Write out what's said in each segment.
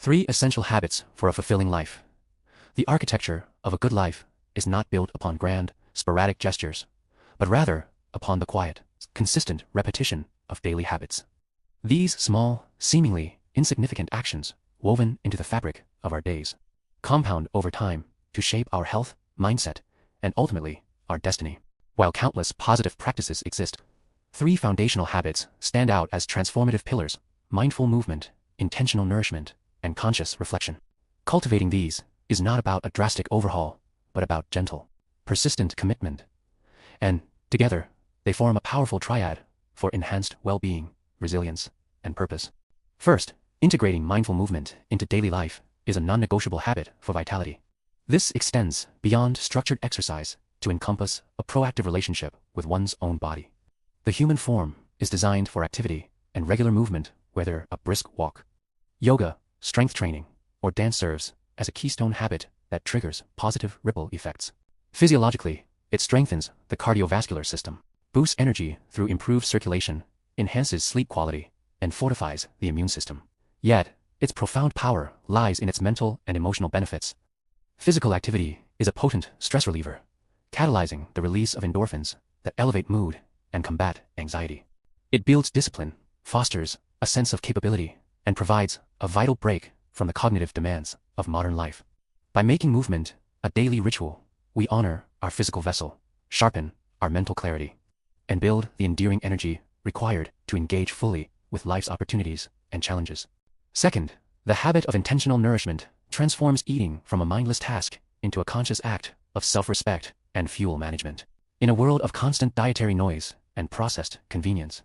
3 Essential Habits for a Fulfilling Life. The architecture of a good life is not built upon grand, sporadic gestures, but rather upon the quiet, consistent repetition of daily habits. These small, seemingly insignificant actions, woven into the fabric of our days, compound over time to shape our health, mindset, and ultimately, our destiny. While countless positive practices exist, 3 foundational habits stand out as transformative pillars: mindful movement, intentional nourishment, and conscious reflection. Cultivating these is not about a drastic overhaul, but about gentle, persistent commitment. And, together, they form a powerful triad for enhanced well-being, resilience, and purpose. First, integrating mindful movement into daily life is a non-negotiable habit for vitality. This extends beyond structured exercise to encompass a proactive relationship with one's own body. The human form is designed for activity and regular movement, whether a brisk walk, yoga, strength training, or dance serves as a keystone habit that triggers positive ripple effects. Physiologically, it strengthens the cardiovascular system, boosts energy through improved circulation, enhances sleep quality, and fortifies the immune system. Yet, its profound power lies in its mental and emotional benefits. Physical activity is a potent stress reliever, catalyzing the release of endorphins that elevate mood and combat anxiety. It builds discipline, fosters a sense of capability, and provides a vital break from the cognitive demands of modern life. By making movement a daily ritual, we honor our physical vessel, sharpen our mental clarity, and build the enduring energy required to engage fully with life's opportunities and challenges. Second, the habit of intentional nourishment transforms eating from a mindless task into a conscious act of self-respect and fuel management. In a world of constant dietary noise and processed convenience,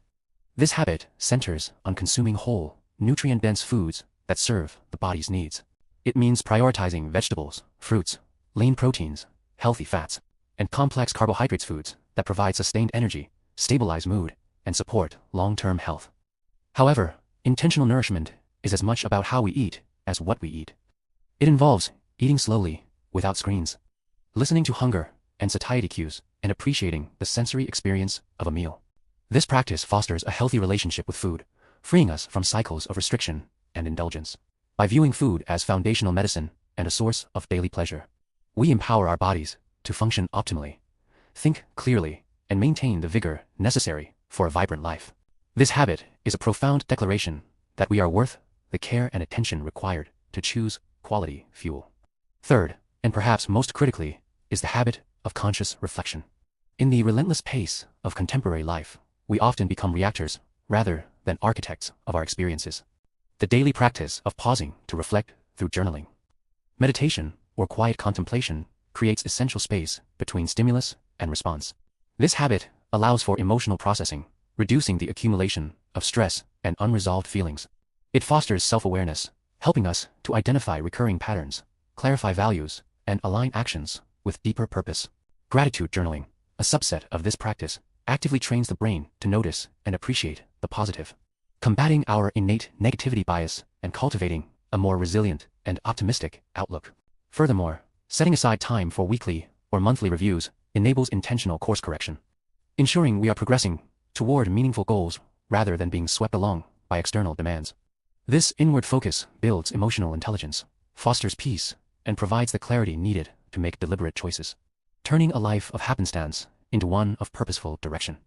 this habit centers on consuming whole, nutrient-dense foods that serve the body's needs. It means prioritizing vegetables, fruits, lean proteins, healthy fats, and complex carbohydrates foods that provide sustained energy, stabilize mood, and support long-term health. However, intentional nourishment is as much about how we eat as what we eat. It involves eating slowly, without screens, listening to hunger and satiety cues, and appreciating the sensory experience of a meal. This practice fosters a healthy relationship with food, freeing us from cycles of restriction and indulgence. By viewing food as foundational medicine and a source of daily pleasure, we empower our bodies to function optimally, think clearly, and maintain the vigor necessary for a vibrant life. This habit is a profound declaration that we are worth the care and attention required to choose quality fuel. Third, and perhaps most critically, is the habit of conscious reflection. In the relentless pace of contemporary life, we often become reactors rather than architects of our experiences. The daily practice of pausing to reflect through journaling, meditation, or quiet contemplation creates essential space between stimulus and response. This habit allows for emotional processing, reducing the accumulation of stress and unresolved feelings. It fosters self-awareness, helping us to identify recurring patterns, clarify values, and align actions with deeper purpose. Gratitude journaling, a subset of this practice, actively trains the brain to notice and appreciate the positive, combating our innate negativity bias and cultivating a more resilient and optimistic outlook. Furthermore, setting aside time for weekly or monthly reviews enables intentional course correction, ensuring we are progressing toward meaningful goals rather than being swept along by external demands. This inward focus builds emotional intelligence, fosters peace, and provides the clarity needed to make deliberate choices, turning a life of happenstance into one of purposeful direction.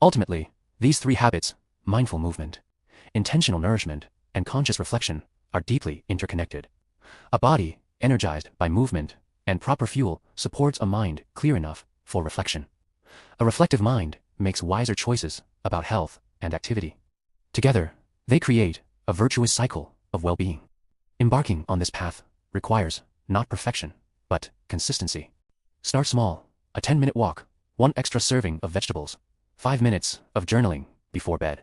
Ultimately, these 3 habits, mindful movement, intentional nourishment, and conscious reflection, are deeply interconnected. A body energized by movement and proper fuel supports a mind clear enough for reflection. A reflective mind makes wiser choices about health and activity. Together, they create a virtuous cycle of well-being. Embarking on this path requires not perfection, but consistency. Start small: a 10-minute walk, 1 extra serving of vegetables, 5 minutes of journaling before bed.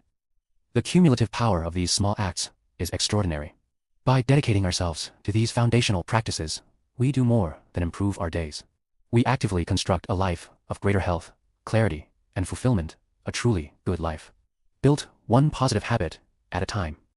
The cumulative power of these small acts is extraordinary. By dedicating ourselves to these foundational practices, we do more than improve our days. We actively construct a life of greater health, clarity, and fulfillment, a truly good life, built one positive habit at a time.